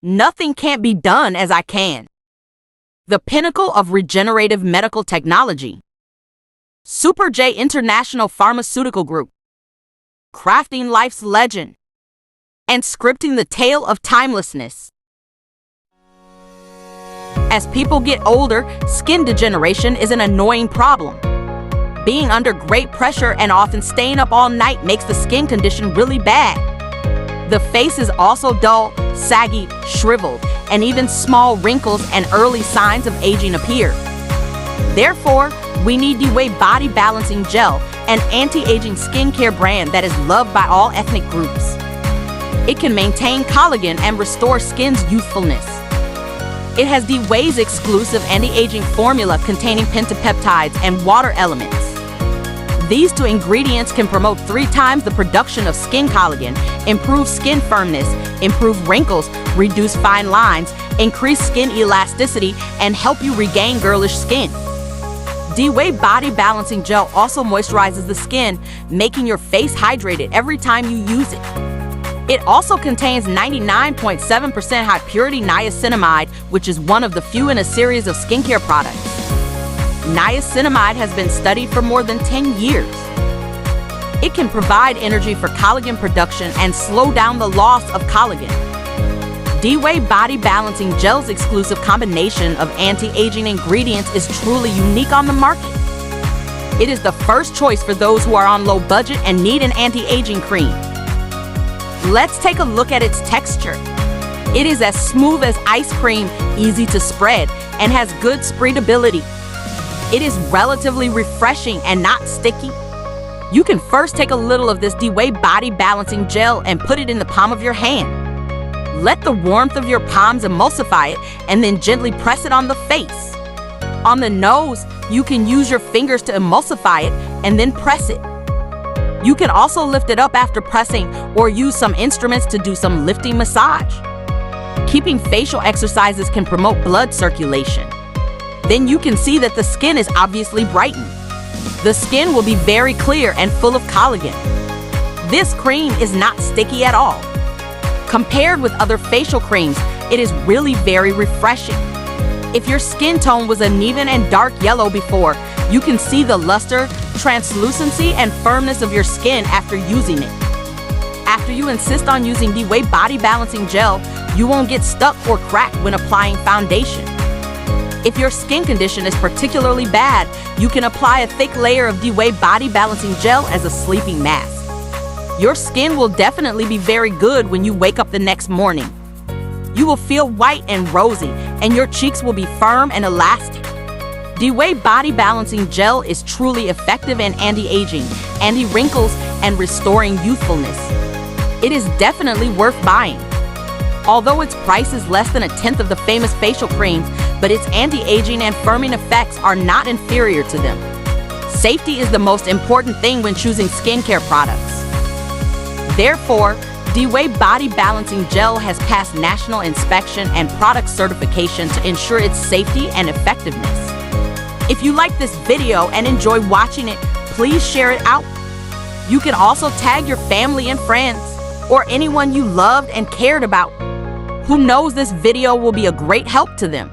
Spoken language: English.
Nothing can't be done as I can. The pinnacle of regenerative medical technology. SuperJ International Pharmaceutical Group. Crafting life's legend. And scripting the tale of timelessness. As people get older, skin degeneration is an annoying problem. Being under great pressure and often staying up all night makes the skin condition really bad. The face is also dull, saggy, shriveled, and even small wrinkles and early signs of aging appear. Therefore, we need DweiBodyBalancingGeL, an anti-aging skincare brand that is loved by all ethnic groups. It can maintain collagen and restore skin's youthfulness. It has Dwei's exclusive anti-aging formula containing pentapeptides and water elements. These two ingredients can promote 3 times the production of skin collagen, improve skin firmness, improve wrinkles, reduce fine lines, increase skin elasticity, and help you regain girlish skin. DweiBodyBalancingGeL also moisturizes the skin, making your face hydrated every time you use it. It also contains 99.7% high-purity niacinamide, which is one of the few in a series of skincare products. Niacinamide has been studied for more than 10 years. It can provide energy for collagen production and slow down the loss of collagen. DweiBodyBalancingGeL's exclusive combination of anti-aging ingredients is truly unique on the market. It is the first choice for those who are on low budget and need an anti-aging cream. Let's take a look at its texture. It is as smooth as ice cream, easy to spread, and has good spreadability. It is relatively refreshing and not sticky. You can first take a little of this DweiBodyBalancingGeL and put it in the palm of your hand. Let the warmth of your palms emulsify it and then gently press it on the face. On the nose, you can use your fingers to emulsify it and then press it. You can also lift it up after pressing or use some instruments to do some lifting massage. Keeping facial exercises can promote blood circulation. Then you can see that the skin is obviously brightened. The skin will be very clear and full of collagen. This cream is not sticky at all. Compared with other facial creams, it is really very refreshing. If your skin tone was uneven and dark yellow before, you can see the luster, translucency, and firmness of your skin after using it. After you insist on using DweiBodyBalancingGeL, you won't get stuck or crack when applying foundation. If your skin condition is particularly bad, you can apply a thick layer of DweiBodyBalancingGeL as a sleeping mask. Your skin will definitely be very good when you wake up the next morning. You will feel white and rosy, and your cheeks will be firm and elastic. DweiBodyBalancingGeL is truly effective in anti-aging, anti-wrinkles, and restoring youthfulness. It is definitely worth buying. Although its price is less than 1/10 of the famous facial creams, but its anti-aging and firming effects are not inferior to them. Safety is the most important thing when choosing skincare products. Therefore, DweiBodyBalancingGeL has passed national inspection and product certification to ensure its safety and effectiveness. If you like this video and enjoy watching it, please share it out. You can also tag your family and friends, or anyone you loved and cared about. Who knows, this video will be a great help to them.